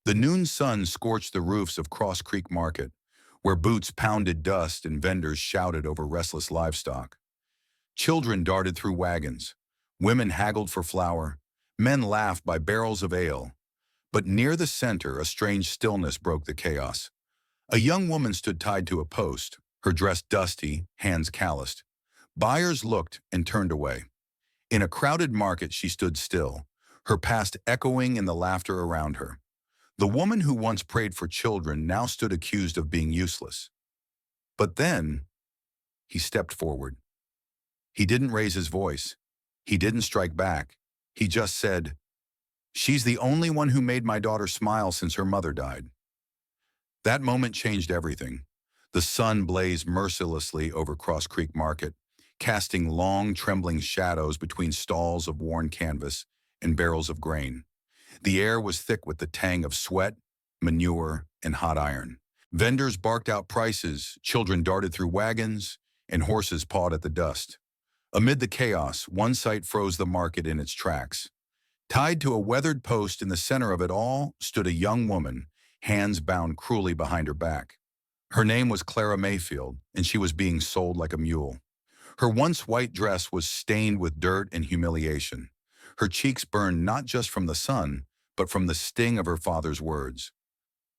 The noon sun scorched the roofs of Cross Creek Market, where boots pounded dust and vendors shouted over restless livestock. Children darted through wagons. Women haggled for flour. Men laughed by barrels of ale. But near the center, a strange stillness broke the chaos. A young woman stood tied to a post, her dress dusty, hands calloused. Buyers looked and turned away. In a crowded market, she stood still, her past echoing in the laughter around her. The woman who once prayed for children now stood accused of being useless. But then, he stepped forward. He didn't raise his voice. He didn't strike back. He just said, "She's the only one who made my daughter smile since her mother died." That moment changed everything. The sun blazed mercilessly over Cross Creek Market, casting long, trembling shadows between stalls of worn canvas and barrels of grain. The air was thick with the tang of sweat, manure, and hot iron. Vendors barked out prices, children darted through wagons, and horses pawed at the dust. Amid the chaos, one sight froze the market in its tracks. Tied to a weathered post in the center of it all stood a young woman, hands bound cruelly behind her back. Her name was Clara Mayfield, and she was being sold like a mule. Her once white dress was stained with dirt and humiliation. Her cheeks burned not just from the sun, but from the sting of her father's words.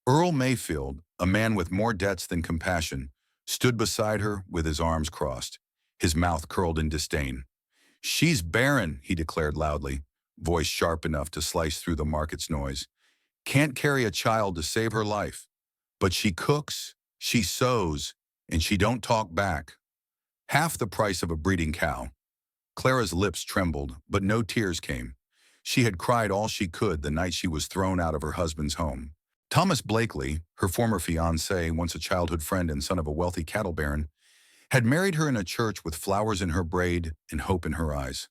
Earl Mayfield, a man with more debts than compassion, stood beside her with his arms crossed, his mouth curled in disdain. "She's barren," he declared loudly, voice sharp enough to slice through the market's noise. "Can't carry a child to save her life. But she cooks, she sews, and she don't talk back. Half the price of a breeding cow." Clara's lips trembled, but no tears came. She had cried all she could the night she was thrown out of her husband's home. Thomas Blakely, her former fiancé, once a childhood friend and son of a wealthy cattle baron, had married her in a church with flowers in her braid and hope in her eyes.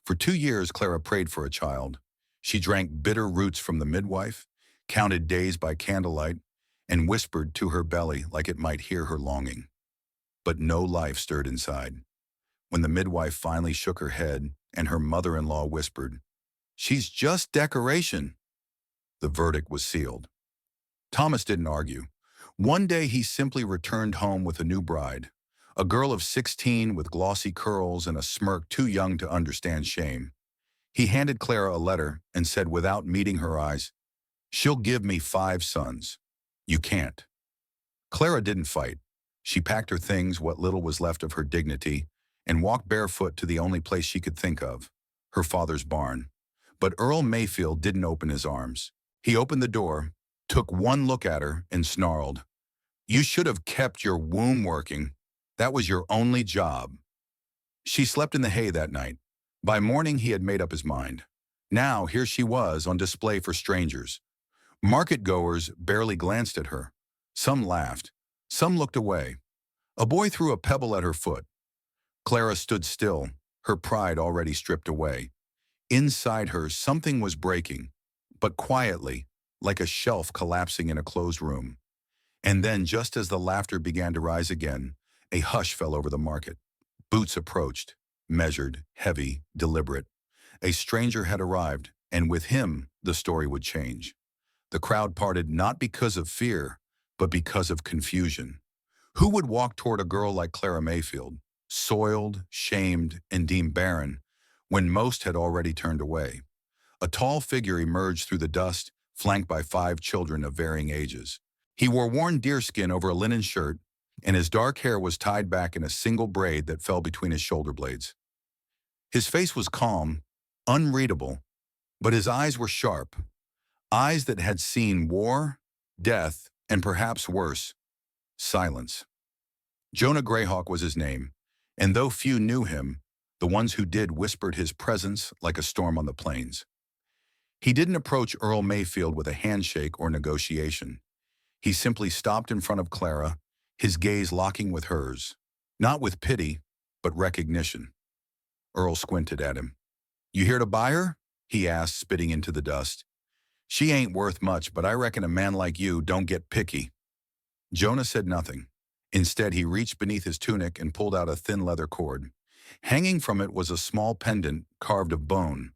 For 2 years, Clara prayed for a child. She drank bitter roots from the midwife, counted days by candlelight, and whispered to her belly like it might hear her longing. But no life stirred inside. When the midwife finally shook her head and her mother-in-law whispered, "She's just decoration," the verdict was sealed. Thomas didn't argue. One day he simply returned home with a new bride, a girl of 16 with glossy curls and a smirk too young to understand shame. He handed Clara a letter and said without meeting her eyes, "She'll give me 5 sons. You can't." Clara didn't fight. She packed her things, what little was left of her dignity, and walked barefoot to the only place she could think of, her father's barn. But Earl Mayfield didn't open his arms. He opened the door, took one look at her, and snarled, "You should have kept your womb working. That was your only job." She slept in the hay that night. By morning, he had made up his mind. Now, here she was on display for strangers. Market-goers barely glanced at her. Some laughed. Some looked away. A boy threw a pebble at her foot. Clara stood still, her pride already stripped away. Inside her, something was breaking, but quietly, like a shelf collapsing in a closed room. And then, just as the laughter began to rise again, a hush fell over the market. Boots approached, measured, heavy, deliberate. A stranger had arrived, and with him, the story would change. The crowd parted not because of fear, but because of confusion. Who would walk toward a girl like Clara Mayfield, soiled, shamed, and deemed barren, when most had already turned away? A tall figure emerged through the dust, flanked by 5 children of varying ages. He wore worn deerskin over a linen shirt, and his dark hair was tied back in a single braid that fell between his shoulder blades. His face was calm, unreadable, but his eyes were sharp, eyes that had seen war, death, and perhaps worse, silence. Jonah Greyhawk was his name, and though few knew him, the ones who did whispered his presence like a storm on the plains. He didn't approach Earl Mayfield with a handshake or negotiation. He simply stopped in front of Clara, his gaze locking with hers, not with pity, but recognition. Earl squinted at him. "You here to buy her?" he asked, spitting into the dust. "She ain't worth much, but I reckon a man like you don't get picky." Jonah said nothing. Instead, he reached beneath his tunic and pulled out a thin leather cord. Hanging from it was a small pendant carved of bone,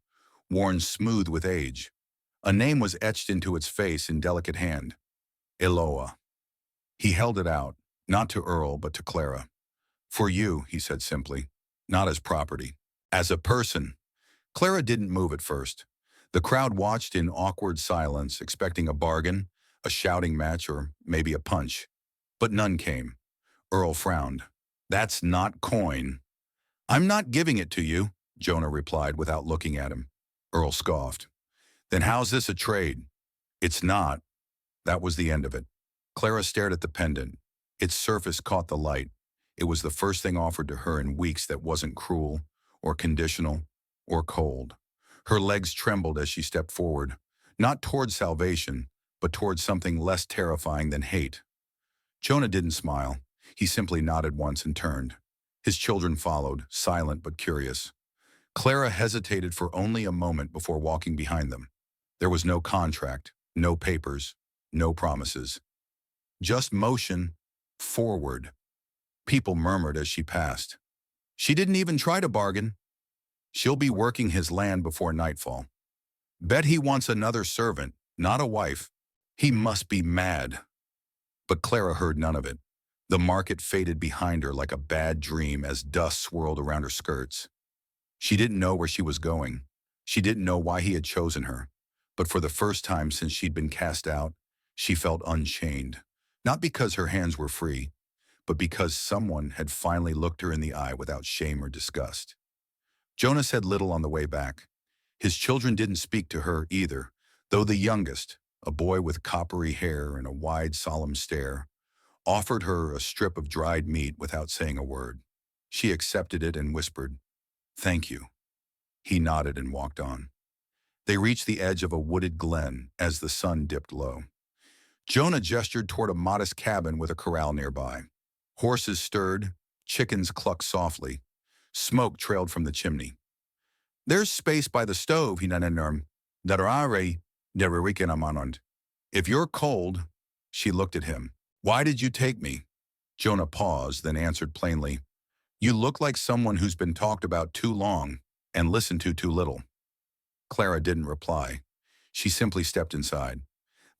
worn smooth with age. A name was etched into its face in delicate hand. Eloa. He held it out, not to Earl, but to Clara. For you, he said simply, not as property. As a person. Clara didn't move at first. The crowd watched in awkward silence, expecting a bargain, a shouting match, or maybe a punch. But none came. Earl frowned. That's not coin. I'm not giving it to you, Jonah replied without looking at him. Earl scoffed. Then how's this a trade? It's not. That was the end of it. Clara stared at the pendant. Its surface caught the light. It was the first thing offered to her in weeks that wasn't cruel, or conditional, or cold. Her legs trembled as she stepped forward, not toward salvation, but toward something less terrifying than hate. Jonah didn't smile. He simply nodded once and turned. His children followed, silent but curious. Clara hesitated for only a moment before walking behind them. There was no contract, no papers, no promises. Just motion, forward. People murmured as she passed. She didn't even try to bargain. She'll be working his land before nightfall. Bet he wants another servant, not a wife. He must be mad. But Clara heard none of it. The market faded behind her like a bad dream as dust swirled around her skirts. She didn't know where she was going. She didn't know why he had chosen her. But for the first time since she'd been cast out, she felt unchained. Not because her hands were free, but because someone had finally looked her in the eye without shame or disgust. Jonah said little on the way back. His children didn't speak to her either, though the youngest, a boy with coppery hair and a wide, solemn stare, offered her a strip of dried meat without saying a word. She accepted it and whispered, "Thank you." He nodded and walked on. They reached the edge of a wooded glen as the sun dipped low. Jonah gestured toward a modest cabin with a corral nearby. Horses stirred, chickens clucked softly. Smoke trailed from the chimney. There's space by the stove, he nanenorm. Darare, dererikenamanon. If you're cold, she looked at him. Why did you take me? Jonah paused, then answered plainly. You look like someone who's been talked about too long and listened to too little. Clara didn't reply. She simply stepped inside.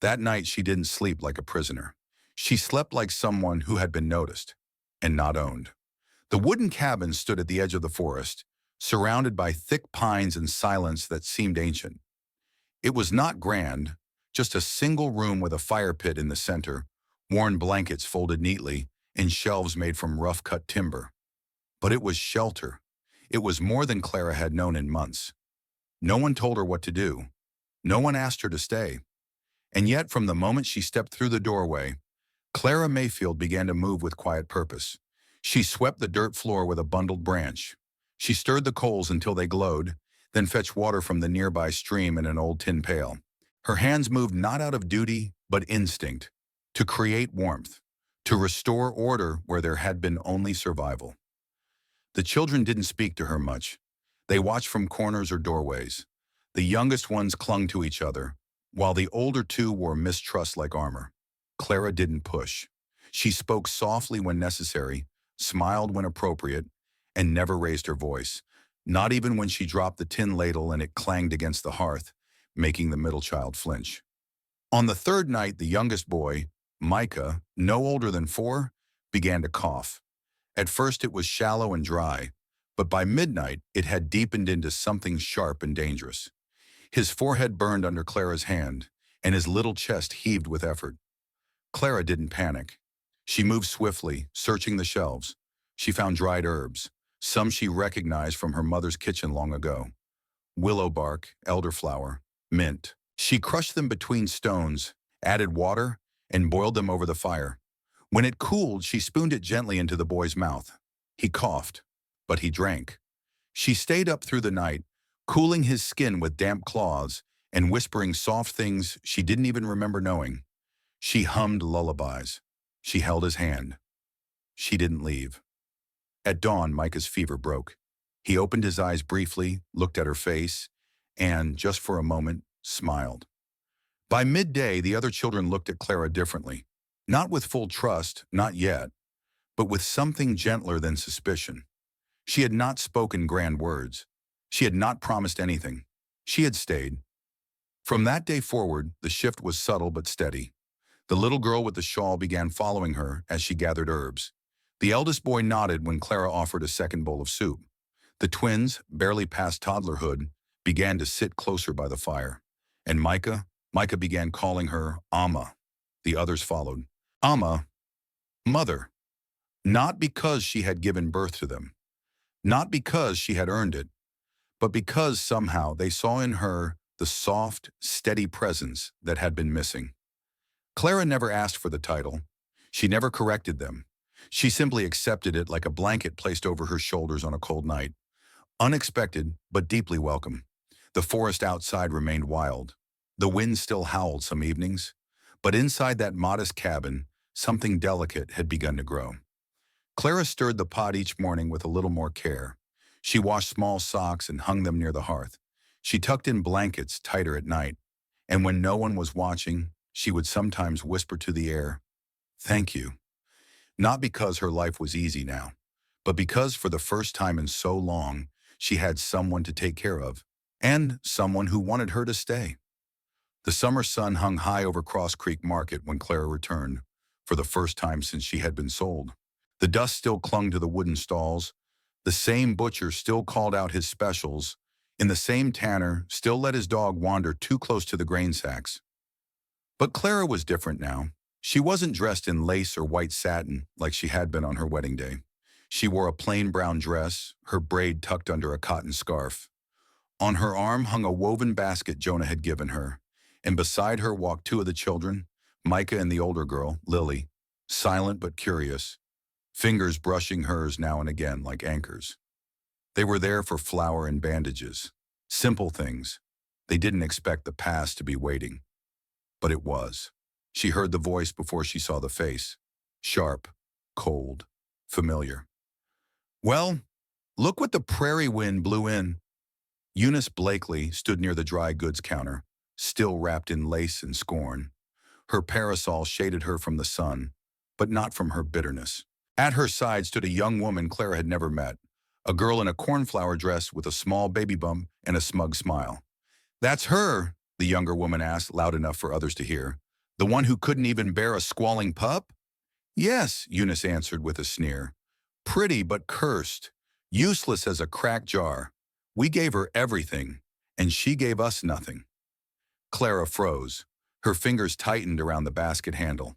That night she didn't sleep like a prisoner. She slept like someone who had been noticed and not owned. The wooden cabin stood at the edge of the forest, surrounded by thick pines and silence that seemed ancient. It was not grand, just a single room with a fire pit in the center, worn blankets folded neatly, and shelves made from rough-cut timber. But it was shelter. It was more than Clara had known in months. No one told her what to do. No one asked her to stay. And yet, from the moment she stepped through the doorway, Clara Mayfield began to move with quiet purpose. She swept the dirt floor with a bundled branch. She stirred the coals until they glowed, then fetched water from the nearby stream in an old tin pail. Her hands moved not out of duty, but instinct, to create warmth, to restore order where there had been only survival. The children didn't speak to her much. They watched from corners or doorways. The youngest ones clung to each other, while the older two wore mistrust like armor. Clara didn't push. She spoke softly when necessary, smiled when appropriate, and never raised her voice, not even when she dropped the tin ladle and it clanged against the hearth, making the middle child flinch. On the third night, the youngest boy, Micah, no older than 4, began to cough. At first it was shallow and dry, but by midnight it had deepened into something sharp and dangerous. His forehead burned under Clara's hand, and his little chest heaved with effort. Clara didn't panic. She moved swiftly, searching the shelves. She found dried herbs, some she recognized from her mother's kitchen long ago. Willow bark, elderflower, mint. She crushed them between stones, added water, and boiled them over the fire. When it cooled, she spooned it gently into the boy's mouth. He coughed, but he drank. She stayed up through the night, cooling his skin with damp claws and whispering soft things she didn't even remember knowing. She hummed lullabies. She held his hand. She didn't leave. At dawn, Micah's fever broke. He opened his eyes briefly, looked at her face, and, just for a moment, smiled. By midday, the other children looked at Clara differently. Not with full trust, not yet, but with something gentler than suspicion. She had not spoken grand words. She had not promised anything. She had stayed. From that day forward, the shift was subtle but steady. The little girl with the shawl began following her as she gathered herbs. The eldest boy nodded when Clara offered a second bowl of soup. The twins, barely past toddlerhood, began to sit closer by the fire. And Micah began calling her Amma. The others followed. Amma, mother. Not because she had given birth to them, not because she had earned it, but because somehow they saw in her the soft, steady presence that had been missing. Clara never asked for the title. She never corrected them. She simply accepted it like a blanket placed over her shoulders on a cold night. Unexpected, but deeply welcome. The forest outside remained wild. The wind still howled some evenings, but inside that modest cabin, something delicate had begun to grow. Clara stirred the pot each morning with a little more care. She washed small socks and hung them near the hearth. She tucked in blankets tighter at night, and when no one was watching, she would sometimes whisper to the air, "Thank you." Not because her life was easy now, but because for the first time in so long, she had someone to take care of, and someone who wanted her to stay. The summer sun hung high over Cross Creek Market when Clara returned, for the first time since she had been sold. The dust still clung to the wooden stalls. The same butcher still called out his specials, and the same tanner still let his dog wander too close to the grain sacks. But Clara was different now. She wasn't dressed in lace or white satin like she had been on her wedding day. She wore a plain brown dress, her braid tucked under a cotton scarf. On her arm hung a woven basket Jonah had given her, and beside her walked two of the children, Micah and the older girl, Lily, silent but curious, fingers brushing hers now and again like anchors. They were there for flour and bandages, simple things. They didn't expect the past to be waiting. But it was. She heard the voice before she saw the face. Sharp, cold, familiar. "Well, look what the prairie wind blew in." Eunice Blakely stood near the dry goods counter, still wrapped in lace and scorn. Her parasol shaded her from the sun, but not from her bitterness. At her side stood a young woman Clara had never met, a girl in a cornflower dress with a small baby bump and a smug smile. "That's her?" the younger woman asked, loud enough for others to hear. "The one who couldn't even bear a squalling pup?" "Yes," Eunice answered with a sneer. "Pretty but cursed, useless as a cracked jar. We gave her everything, and she gave us nothing." Clara froze. Her fingers tightened around the basket handle.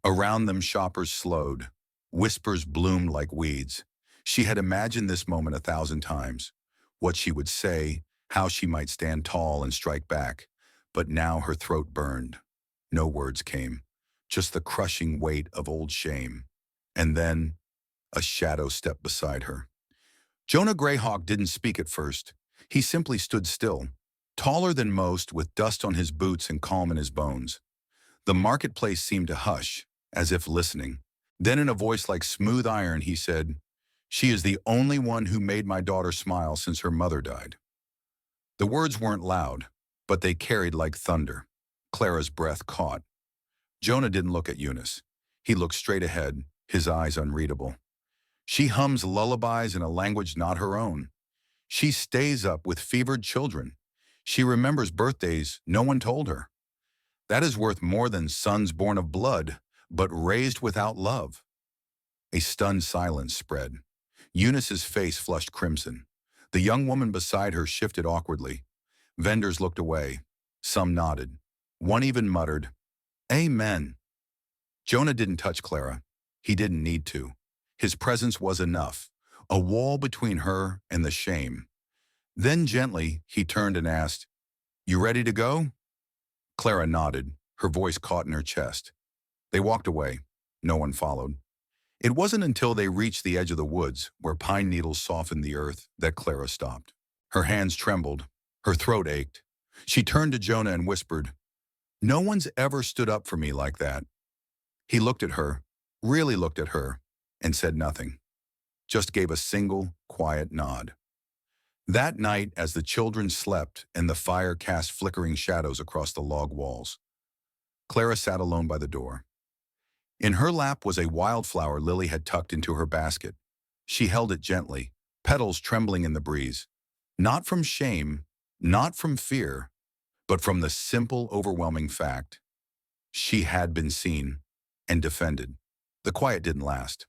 Around them shoppers slowed. Whispers bloomed like weeds. She had imagined this moment 1,000 times. What she would say, how she might stand tall and strike back. But now her throat burned. No words came, just the crushing weight of old shame. And then, a shadow stepped beside her. Jonah Greyhawk didn't speak at first. He simply stood still, taller than most, with dust on his boots and calm in his bones. The marketplace seemed to hush, as if listening. Then in a voice like smooth iron, he said, "She is the only one who made my daughter smile since her mother died." The words weren't loud, but they carried like thunder. Clara's breath caught. Jonah didn't look at Eunice. He looked straight ahead, his eyes unreadable. "She hums lullabies in a language not her own. She stays up with fevered children. She remembers birthdays no one told her. That is worth more than sons born of blood, but raised without love." A stunned silence spread. Eunice's face flushed crimson. The young woman beside her shifted awkwardly. Vendors looked away. Some nodded. One even muttered, "Amen." Jonah didn't touch Clara. He didn't need to. His presence was enough, a wall between her and the shame. Then gently, he turned and asked, "You ready to go?" Clara nodded, her voice caught in her chest. They walked away. No one followed. It wasn't until they reached the edge of the woods, where pine needles softened the earth, that Clara stopped. Her hands trembled. Her throat ached. She turned to Jonah and whispered, "No one's ever stood up for me like that." He looked at her, really looked at her, and said nothing. Just gave a single, quiet nod. That night, as the children slept and the fire cast flickering shadows across the log walls, Clara sat alone by the door. In her lap was a wildflower Lily had tucked into her basket. She held it gently, petals trembling in the breeze. Not from shame, not from fear, but from the simple, overwhelming fact she had been seen and defended. The quiet didn't last.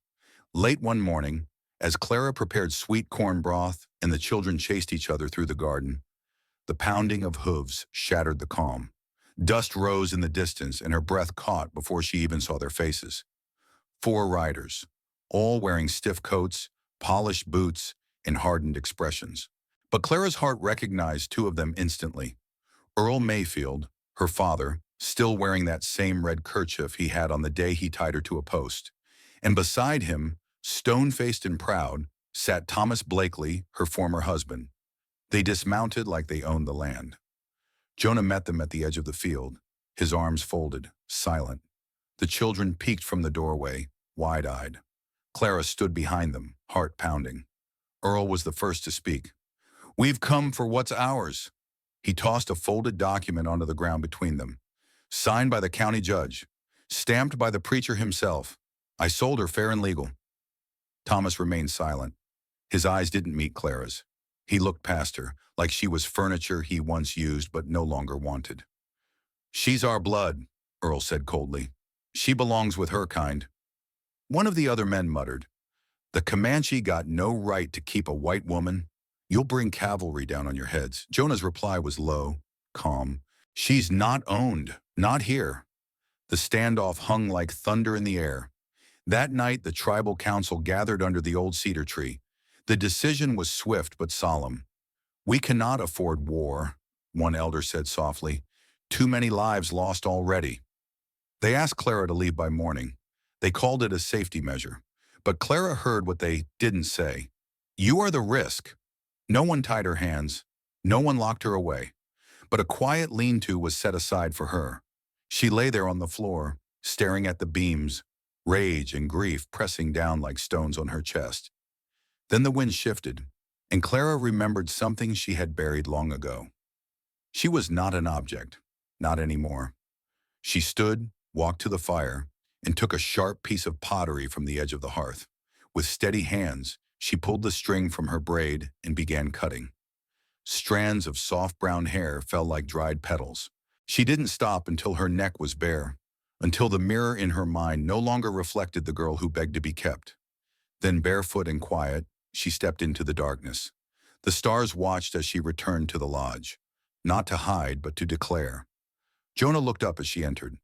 Late one morning, as Clara prepared sweet corn broth and the children chased each other through the garden, the pounding of hooves shattered the calm. Dust rose in the distance and her breath caught before she even saw their faces. 4 riders, all wearing stiff coats, polished boots, and hardened expressions. But Clara's heart recognized 2 of them instantly. Earl Mayfield, her father, still wearing that same red kerchief he had on the day he tied her to a post. And beside him, stone-faced and proud, sat Thomas Blakely, her former husband. They dismounted like they owned the land. Jonah met them at the edge of the field, his arms folded, silent. The children peeked from the doorway, wide-eyed. Clara stood behind them, heart pounding. Earl was the first to speak. "We've come for what's ours." He tossed a folded document onto the ground between them. "Signed by the county judge. Stamped by the preacher himself. I sold her fair and legal." Thomas remained silent. His eyes didn't meet Clara's. He looked past her, like she was furniture he once used but no longer wanted. "She's our blood," Earl said coldly. "She belongs with her kind." One of the other men muttered, "The Comanche got no right to keep a white woman. You'll bring cavalry down on your heads." Jonah's reply was low, calm. "She's not owned, not here." The standoff hung like thunder in the air. That night, the tribal council gathered under the old cedar tree. The decision was swift but solemn. "We cannot afford war," one elder said softly. "Too many lives lost already." They asked Clara to leave by morning. They called it a safety measure. But Clara heard what they didn't say. "You are the risk." No one tied her hands. No one locked her away. But a quiet lean-to was set aside for her. She lay there on the floor, staring at the beams, rage and grief pressing down like stones on her chest. Then the wind shifted, and Clara remembered something she had buried long ago. She was not an object, not anymore. She stood, walked to the fire, and took a sharp piece of pottery from the edge of the hearth. With steady hands, she pulled the string from her braid and began cutting. Strands of soft brown hair fell like dried petals. She didn't stop until her neck was bare, until the mirror in her mind no longer reflected the girl who begged to be kept. Then, barefoot and quiet, she stepped into the darkness. The stars watched as she returned to the lodge, not to hide, but to declare. Jonah looked up as she entered.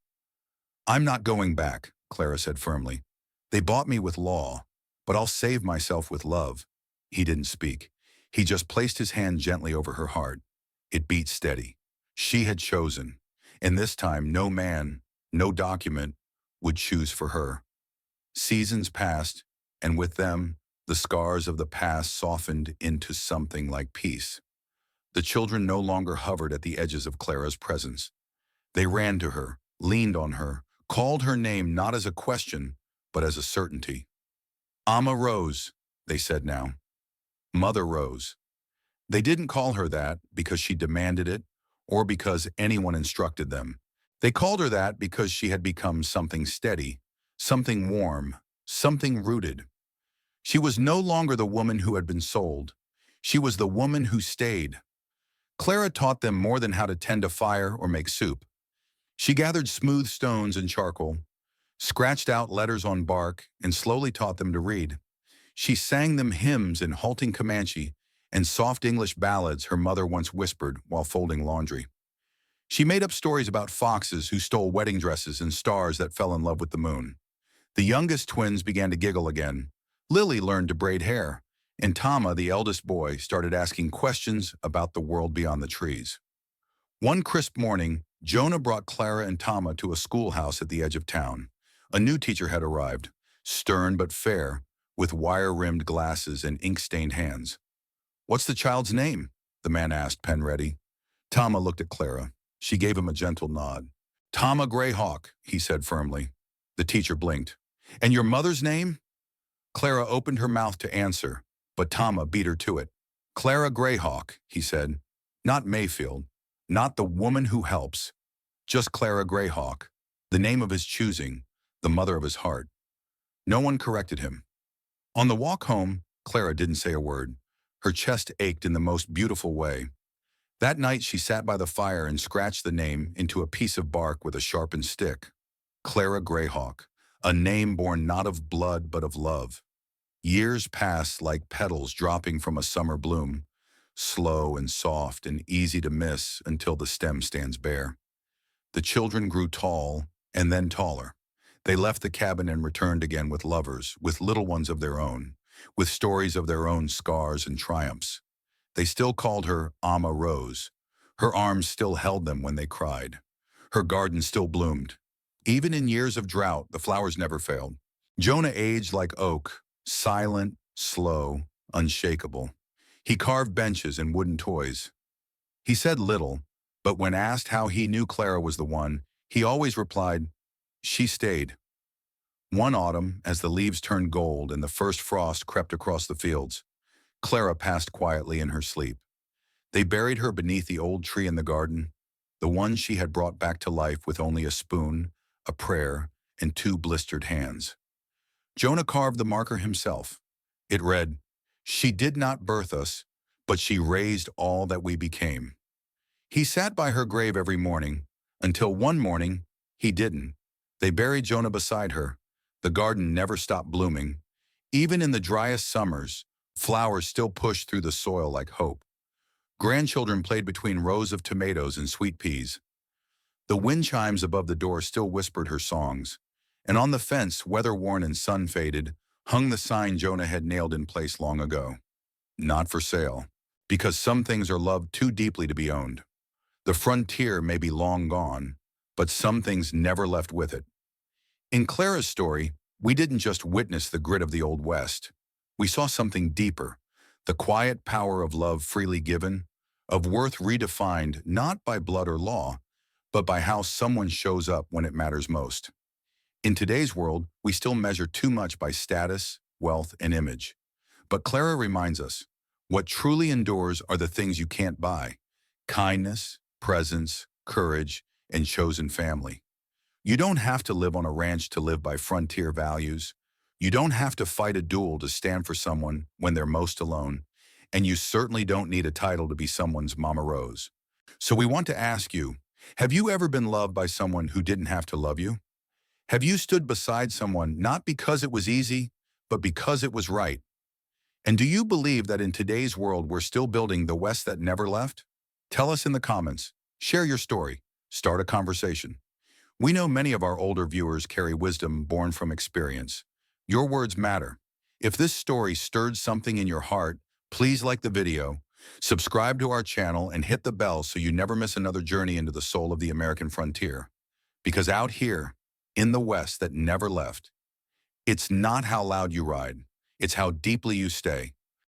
"I'm not going back," Clara said firmly. "They bought me with law, but I'll save myself with love." He didn't speak. He just placed his hand gently over her heart. It beat steady. She had chosen, and this time no man, no document, would choose for her. Seasons passed, and with them, the scars of the past softened into something like peace. The children no longer hovered at the edges of Clara's presence. They ran to her, leaned on her, called her name not as a question, but as a certainty. "Amma Rose," they said now. "Mother Rose." They didn't call her that because she demanded it or because anyone instructed them. They called her that because she had become something steady, something warm, something rooted. She was no longer the woman who had been sold. She was the woman who stayed. Clara taught them more than how to tend a fire or make soup. She gathered smooth stones and charcoal, scratched out letters on bark, and slowly taught them to read. She sang them hymns in halting Comanche and soft English ballads her mother once whispered while folding laundry. She made up stories about foxes who stole wedding dresses and stars that fell in love with the moon. The youngest twins began to giggle again. Lily learned to braid hair, and Tama, the eldest boy, started asking questions about the world beyond the trees. One crisp morning, Jonah brought Clara and Tama to a schoolhouse at the edge of town. A new teacher had arrived, stern but fair, with wire-rimmed glasses and ink-stained hands. "What's the child's name?" the man asked, pen ready. Tama looked at Clara. She gave him a gentle nod. "Tama Greyhawk," he said firmly. The teacher blinked. "And your mother's name?" Clara opened her mouth to answer, but Tama beat her to it. "Clara Greyhawk," he said. "Not Mayfield. Not the woman who helps. Just Clara Greyhawk, the name of his choosing, the mother of his heart." No one corrected him. On the walk home, Clara didn't say a word. Her chest ached in the most beautiful way. That night she sat by the fire and scratched the name into a piece of bark with a sharpened stick. Clara Greyhawk, a name born not of blood but of love. Years passed like petals dropping from a summer bloom, slow and soft and easy to miss until the stem stands bare. The children grew tall and then taller. They left the cabin and returned again with lovers, with little ones of their own, with stories of their own scars and triumphs. They still called her Amma Rose. Her arms still held them when they cried. Her garden still bloomed. Even in years of drought, the flowers never failed. Jonah aged like oak, silent, slow, unshakable. He carved benches and wooden toys. He said little, but when asked how he knew Clara was the one, he always replied, "She stayed." One autumn, as the leaves turned gold and the first frost crept across the fields, Clara passed quietly in her sleep. They buried her beneath the old tree in the garden, the one she had brought back to life with only a spoon, a prayer, and two blistered hands. Jonah carved the marker himself. It read, "She did not birth us, but she raised all that we became." He sat by her grave every morning, until one morning, he didn't. They buried Jonah beside her. The garden never stopped blooming. Even in the driest summers, flowers still pushed through the soil like hope. Grandchildren played between rows of tomatoes and sweet peas. The wind chimes above the door still whispered her songs, and on the fence, weather-worn and sun-faded, hung the sign Jonah had nailed in place long ago. Not for sale, because some things are loved too deeply to be owned. The frontier may be long gone, but some things never left with it. In Clara's story, we didn't just witness the grit of the Old West. We saw something deeper, the quiet power of love freely given, of worth redefined not by blood or law, but by how someone shows up when it matters most. In today's world, we still measure too much by status, wealth, and image. But Clara reminds us, what truly endures are the things you can't buy: kindness, presence, courage, and chosen family. You don't have to live on a ranch to live by frontier values. You don't have to fight a duel to stand for someone when they're most alone. And you certainly don't need a title to be someone's Mama Rose. So we want to ask you, have you ever been loved by someone who didn't have to love you? Have you stood beside someone not because it was easy, but because it was right? And do you believe that in today's world we're still building the West that never left? Tell us in the comments. Share your story. Start a conversation. We know many of our older viewers carry wisdom born from experience. Your words matter. If this story stirred something in your heart, please like the video, subscribe to our channel, and hit the bell so you never miss another journey into the soul of the American frontier. Because out here, in the West that never left, it's not how loud you ride, it's how deeply you stay.